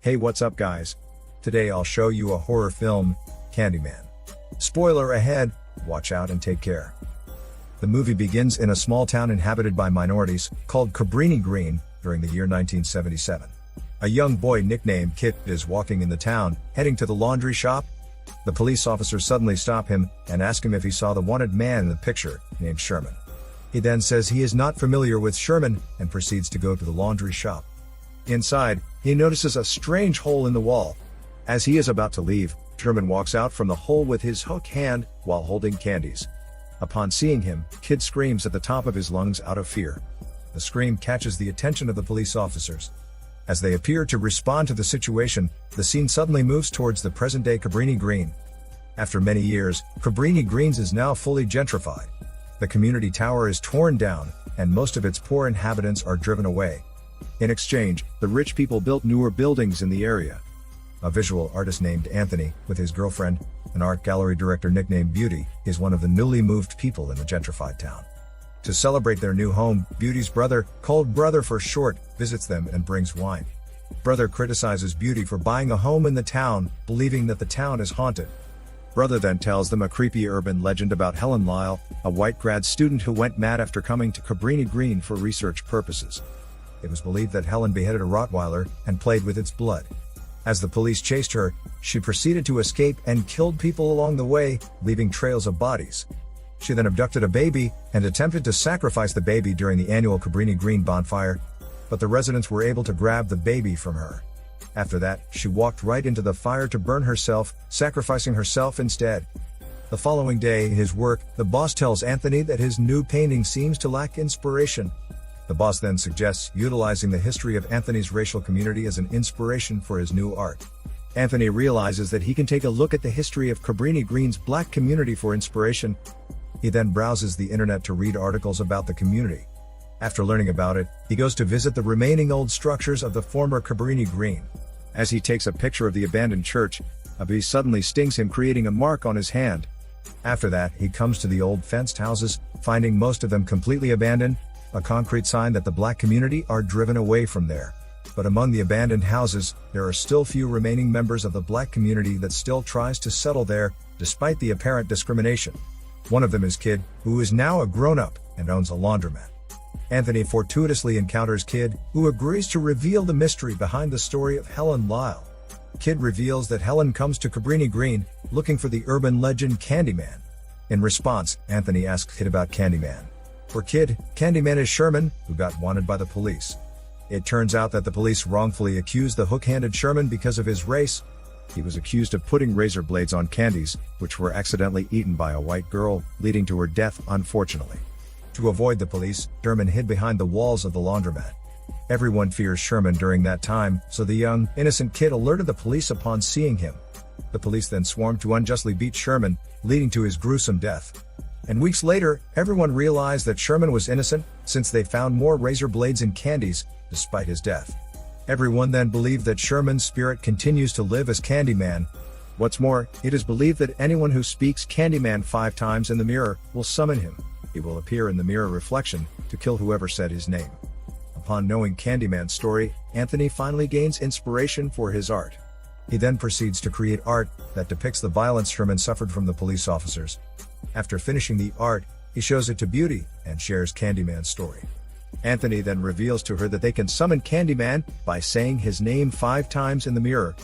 Hey, what's up guys? Today I'll show you a horror film, Candyman. Spoiler ahead, watch out and take care. The movie begins in a small town inhabited by minorities, called Cabrini Green, during the year 1977. A young boy nicknamed Kit is walking in the town, heading to the laundry shop. The police officers suddenly stop him and ask him if he saw the wanted man in the picture, named Sherman. He then says he is not familiar with Sherman and proceeds to go to the laundry shop. Inside, he notices a strange hole in the wall. As he is about to leave, Sherman walks out from the hole with his hook hand while holding candies. Upon seeing him, Kid screams at the top of his lungs out of fear. The scream catches the attention of the police officers. As they appear to respond to the situation, the scene suddenly moves towards the present-day Cabrini Green. After many years, Cabrini Greens is now fully gentrified. The community tower is torn down, and most of its poor inhabitants are driven away. In exchange, the rich people built newer buildings in the area. A visual artist named Anthony, with his girlfriend, an art gallery director nicknamed Beauty, is one of the newly moved people in the gentrified town. To celebrate their new home, Beauty's brother, called Brother for short, visits them and brings wine. Brother criticizes Beauty for buying a home in the town, believing that the town is haunted. Brother then tells them a creepy urban legend about Helen Lyle, a white grad student who went mad after coming to Cabrini Green for research purposes. It was believed that Helen beheaded a Rottweiler and played with its blood. As the police chased her, she proceeded to escape and killed people along the way, leaving trails of bodies. She then abducted a baby and attempted to sacrifice the baby during the annual Cabrini Green bonfire, but the residents were able to grab the baby from her. After that, she walked right into the fire to burn herself, sacrificing herself instead. The following day, in his work, the boss tells Anthony that his new painting seems to lack inspiration. The boss then suggests utilizing the history of Anthony's racial community as an inspiration for his new art. Anthony realizes that he can take a look at the history of Cabrini Green's black community for inspiration. He then browses the internet to read articles about the community. After learning about it, he goes to visit the remaining old structures of the former Cabrini Green. As he takes a picture of the abandoned church, a bee suddenly stings him, creating a mark on his hand. After that, he comes to the old fenced houses, finding most of them completely abandoned, a concrete sign that the black community are driven away from there. But among the abandoned houses, there are still few remaining members of the black community that still tries to settle there, despite the apparent discrimination. One of them is Kid, who is now a grown-up and owns a laundromat. Anthony fortuitously encounters Kid, who agrees to reveal the mystery behind the story of Helen Lyle. Kid reveals that Helen comes to Cabrini Green, looking for the urban legend Candyman. In response, Anthony asks Kid about Candyman. For Kid, Candyman is Sherman, who got wanted by the police. It turns out that the police wrongfully accused the hook-handed Sherman because of his race. He was accused of putting razor blades on candies, which were accidentally eaten by a white girl, leading to her death, unfortunately. To avoid the police, Sherman hid behind the walls of the laundromat. Everyone fears Sherman during that time, so the young, innocent Kid alerted the police upon seeing him. The police then swarmed to unjustly beat Sherman, leading to his gruesome death. And weeks later, everyone realized that Sherman was innocent, since they found more razor blades and candies, despite his death. Everyone then believed that Sherman's spirit continues to live as Candyman. What's more, it is believed that anyone who speaks Candyman 5 times in the mirror will summon him. He will appear in the mirror reflection to kill whoever said his name. Upon knowing Candyman's story, Anthony finally gains inspiration for his art. He then proceeds to create art that depicts the violence Sherman suffered from the police officers. After finishing the art, he shows it to Beauty and shares Candyman's story. Anthony then reveals to her that they can summon Candyman by saying his name 5 times in the mirror.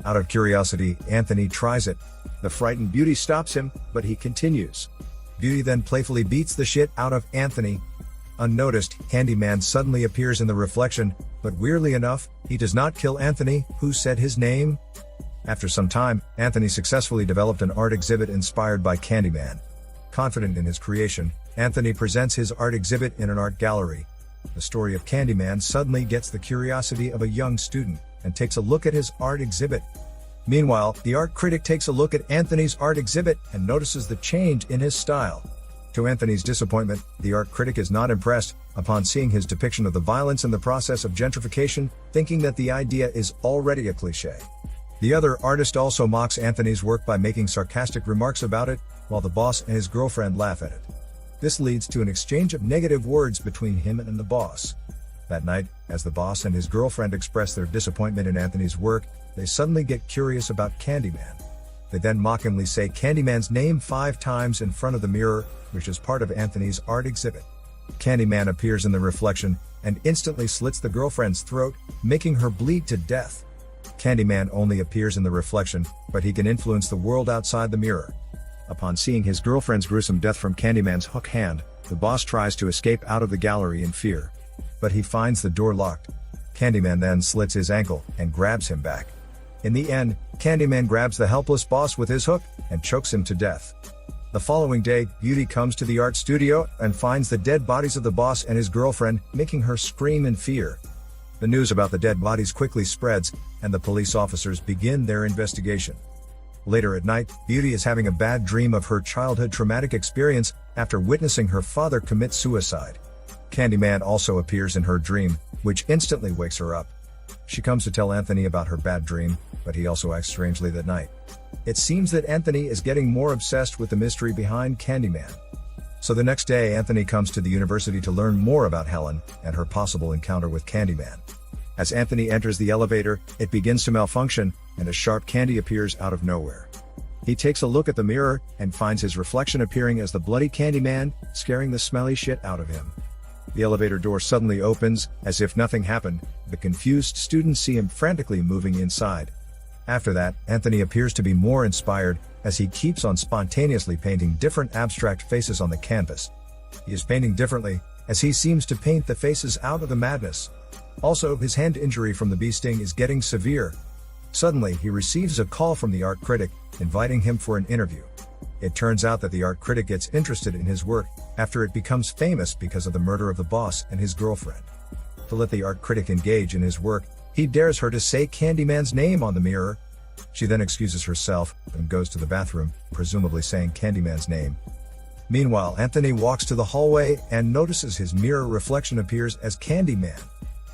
Out of curiosity, Anthony tries it. The frightened Beauty stops him, but he continues. Beauty then playfully beats the shit out of Anthony. Unnoticed, Candyman suddenly appears in the reflection, but weirdly enough, he does not kill Anthony, who said his name. After some time, Anthony successfully developed an art exhibit inspired by Candyman. Confident in his creation, Anthony presents his art exhibit in an art gallery. The story of Candyman suddenly gets the curiosity of a young student, and takes a look at his art exhibit. Meanwhile, the art critic takes a look at Anthony's art exhibit and notices the change in his style. To Anthony's disappointment, the art critic is not impressed upon seeing his depiction of the violence in the process of gentrification, thinking that the idea is already a cliché. The other artist also mocks Anthony's work by making sarcastic remarks about it, while the boss and his girlfriend laugh at it. This leads to an exchange of negative words between him and the boss. That night, as the boss and his girlfriend express their disappointment in Anthony's work, they suddenly get curious about Candyman. They then mockingly say Candyman's name 5 times in front of the mirror, which is part of Anthony's art exhibit. Candyman appears in the reflection and instantly slits the girlfriend's throat, making her bleed to death. Candyman only appears in the reflection, but he can influence the world outside the mirror. Upon seeing his girlfriend's gruesome death from Candyman's hook hand, the boss tries to escape out of the gallery in fear. But he finds the door locked. Candyman then slits his ankle and grabs him back. In the end, Candyman grabs the helpless boss with his hook and chokes him to death. The following day, Beauty comes to the art studio and finds the dead bodies of the boss and his girlfriend, making her scream in fear. The news about the dead bodies quickly spreads, and the police officers begin their investigation. Later at night, Beauty is having a bad dream of her childhood traumatic experience after witnessing her father commit suicide. Candyman also appears in her dream, which instantly wakes her up. She comes to tell Anthony about her bad dream, but he also acts strangely that night. It seems that Anthony is getting more obsessed with the mystery behind Candyman. So the next day, Anthony comes to the university to learn more about Helen and her possible encounter with Candyman. As Anthony enters the elevator, it begins to malfunction, and a sharp candy appears out of nowhere. He takes a look at the mirror and finds his reflection appearing as the bloody Candyman, scaring the smelly shit out of him. The elevator door suddenly opens, as if nothing happened. The confused students see him frantically moving inside. After that, Anthony appears to be more inspired, as he keeps on spontaneously painting different abstract faces on the canvas. He is painting differently, as he seems to paint the faces out of the madness. Also, his hand injury from the bee sting is getting severe. Suddenly, he receives a call from the art critic, inviting him for an interview. It turns out that the art critic gets interested in his work after it becomes famous because of the murder of the boss and his girlfriend. To let the art critic engage in his work, he dares her to say Candyman's name on the mirror. She then excuses herself and goes to the bathroom, presumably saying Candyman's name. Meanwhile, Anthony walks to the hallway and notices his mirror reflection appears as Candyman.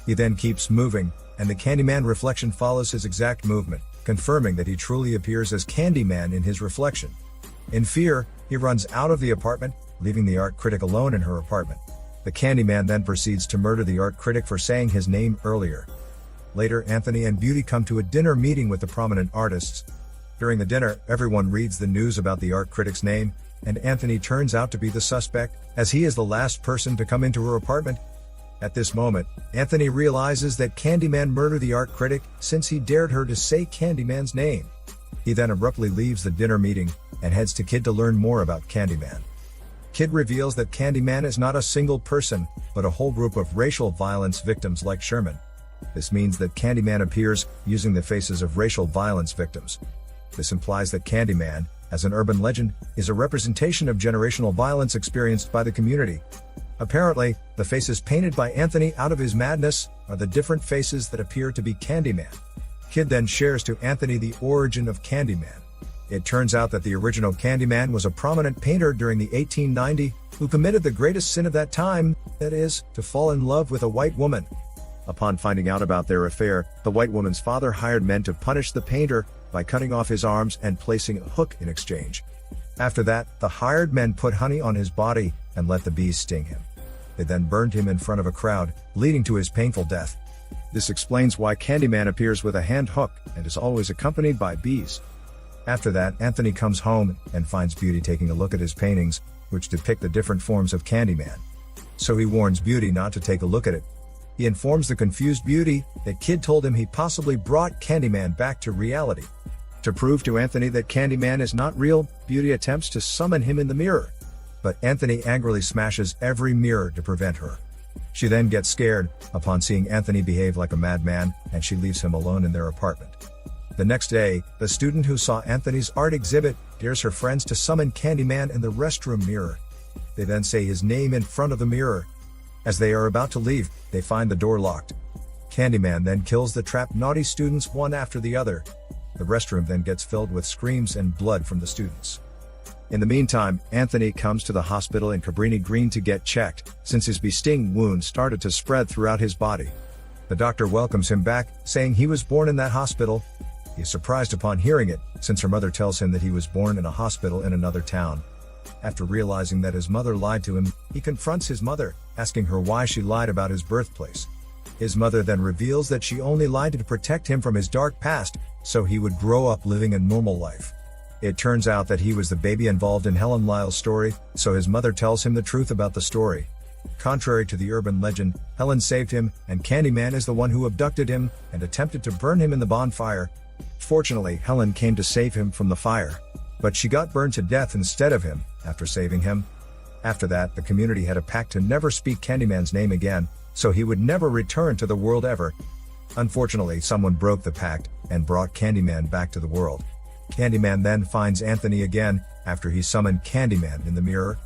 He then keeps moving, and the Candyman reflection follows his exact movement, confirming that he truly appears as Candyman in his reflection. In fear, he runs out of the apartment, leaving the art critic alone in her apartment. The Candyman then proceeds to murder the art critic for saying his name earlier. Later, Anthony and Beauty come to a dinner meeting with the prominent artists. During the dinner, everyone reads the news about the art critic's name, and Anthony turns out to be the suspect, as he is the last person to come into her apartment. At this moment, Anthony realizes that Candyman murdered the art critic since he dared her to say Candyman's name. He then abruptly leaves the dinner meeting and heads to Kid to learn more about Candyman. Kid reveals that Candyman is not a single person, but a whole group of racial violence victims like Sherman. This means that Candyman appears using the faces of racial violence victims. This implies that Candyman, as an urban legend, is a representation of generational violence experienced by the community. Apparently, the faces painted by Anthony out of his madness are the different faces that appear to be Candyman. Kid then shares to Anthony the origin of Candyman. It turns out that the original Candyman was a prominent painter during the 1890s who committed the greatest sin of that time, that is, to fall in love with a white woman. Upon finding out about their affair, the white woman's father hired men to punish the painter by cutting off his arms and placing a hook in exchange. After that, the hired men put honey on his body and let the bees sting him. They then burned him in front of a crowd, leading to his painful death. This explains why Candyman appears with a hand hook and is always accompanied by bees. After that, Anthony comes home and finds Beauty taking a look at his paintings, which depict the different forms of Candyman. So he warns Beauty not to take a look at it. He informs the confused Beauty that Kid told him he possibly brought Candyman back to reality. To prove to Anthony that Candyman is not real, Beauty attempts to summon him in the mirror. But Anthony angrily smashes every mirror to prevent her. She then gets scared upon seeing Anthony behave like a madman, and she leaves him alone in their apartment. The next day, the student who saw Anthony's art exhibit dares her friends to summon Candyman in the restroom mirror. They then say his name in front of the mirror. As they are about to leave, they find the door locked. Candyman then kills the trapped naughty students one after the other. The restroom then gets filled with screams and blood from the students. In the meantime, Anthony comes to the hospital in Cabrini Green to get checked, since his bee-sting wound started to spread throughout his body. The doctor welcomes him back, saying he was born in that hospital. He is surprised upon hearing it, since her mother tells him that he was born in a hospital in another town. After realizing that his mother lied to him, he confronts his mother, asking her why she lied about his birthplace. His mother then reveals that she only lied to protect him from his dark past, so he would grow up living a normal life. It turns out that he was the baby involved in Helen Lyle's story, so his mother tells him the truth about the story. Contrary to the urban legend, Helen saved him, and Candyman is the one who abducted him and attempted to burn him in the bonfire. Fortunately, Helen came to save him from the fire, but she got burned to death instead of him after saving him. After that, the community had a pact to never speak Candyman's name again, so he would never return to the world ever. Unfortunately, someone broke the pact and brought Candyman back to the world. Candyman then finds Anthony again after he summoned Candyman in the mirror.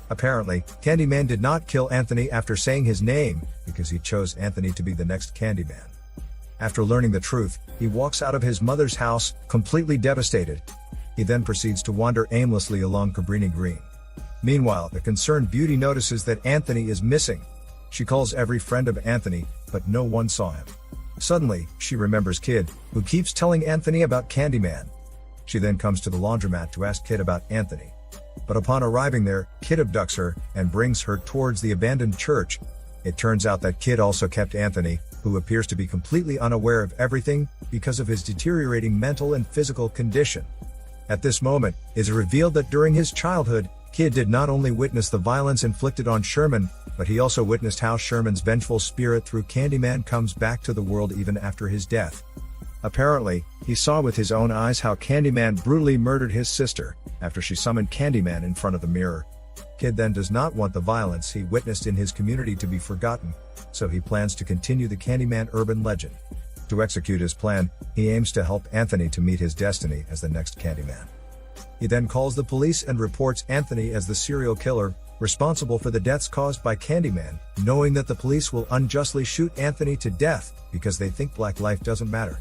Apparently, Candyman did not kill Anthony after saying his name because he chose Anthony to be the next Candyman. After learning the truth, he walks out of his mother's house, completely devastated. He then proceeds to wander aimlessly along Cabrini Green. Meanwhile, the concerned Beauty notices that Anthony is missing. She calls every friend of Anthony, but no one saw him. Suddenly, she remembers Kid, who keeps telling Anthony about Candyman. She then comes to the laundromat to ask Kid about Anthony. But upon arriving there, Kid abducts her and brings her towards the abandoned church. It turns out that Kid also kept Anthony, who appears to be completely unaware of everything because of his deteriorating mental and physical condition. At this moment, it is revealed that during his childhood, Kid did not only witness the violence inflicted on Sherman, but he also witnessed how Sherman's vengeful spirit through Candyman comes back to the world even after his death. Apparently, he saw with his own eyes how Candyman brutally murdered his sister after she summoned Candyman in front of the mirror. Kid then does not want the violence he witnessed in his community to be forgotten, so he plans to continue the Candyman urban legend. To execute his plan, he aims to help Anthony to meet his destiny as the next Candyman. He then calls the police and reports Anthony as the serial killer, responsible for the deaths caused by Candyman, knowing that the police will unjustly shoot Anthony to death because they think black life doesn't matter.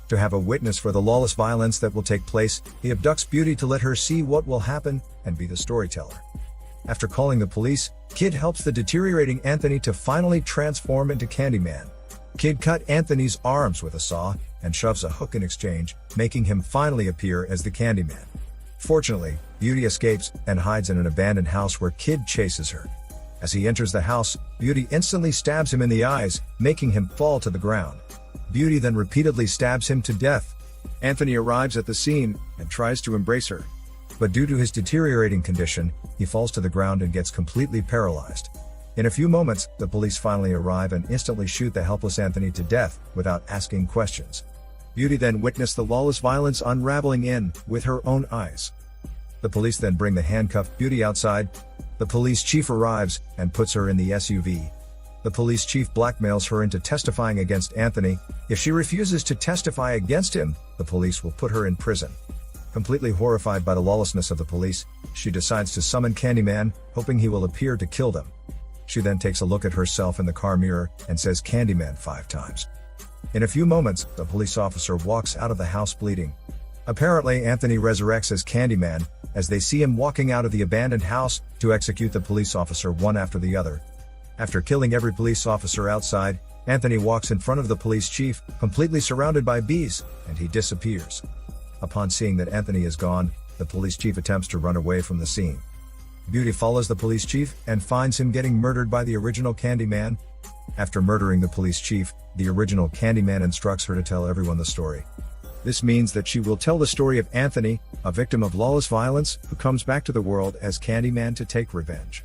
To have a witness for the lawless violence that will take place, he abducts Beauty to let her see what will happen and be the storyteller. After calling the police, Kid helps the deteriorating Anthony to finally transform into Candyman. Kid cut Anthony's arms with a saw and shoves a hook in exchange, making him finally appear as the Candyman. Fortunately, Beauty escapes and hides in an abandoned house where Kid chases her. As he enters the house, Beauty instantly stabs him in the eyes, making him fall to the ground. Beauty then repeatedly stabs him to death. Anthony arrives at the scene and tries to embrace her. But due to his deteriorating condition, he falls to the ground and gets completely paralyzed. In a few moments, the police finally arrive and instantly shoot the helpless Anthony to death without asking questions. Beauty then witnessed the lawless violence unraveling with her own eyes. The police then bring the handcuffed Beauty outside. The police chief arrives and puts her in the SUV. The police chief blackmails her into testifying against Anthony. If she refuses to testify against him, the police will put her in prison. Completely horrified by the lawlessness of the police, she decides to summon Candyman, hoping he will appear to kill them. She then takes a look at herself in the car mirror and says Candyman 5 times. In a few moments, the police officer walks out of the house bleeding. Apparently, Anthony resurrects as Candyman, as they see him walking out of the abandoned house to execute the police officer one after the other. After killing every police officer outside, Anthony walks in front of the police chief, completely surrounded by bees, and he disappears. Upon seeing that Anthony is gone, the police chief attempts to run away from the scene. Beauty follows the police chief and finds him getting murdered by the original Candyman. After murdering the police chief, the original Candyman instructs her to tell everyone the story. This means that she will tell the story of Anthony, a victim of lawless violence, who comes back to the world as Candyman to take revenge.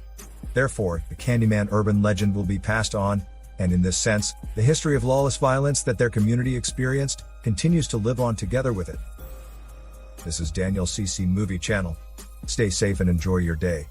Therefore, the Candyman urban legend will be passed on, and in this sense, the history of lawless violence that their community experienced continues to live on together with it. This is Daniel CC Movie Channel. Stay safe and enjoy your day.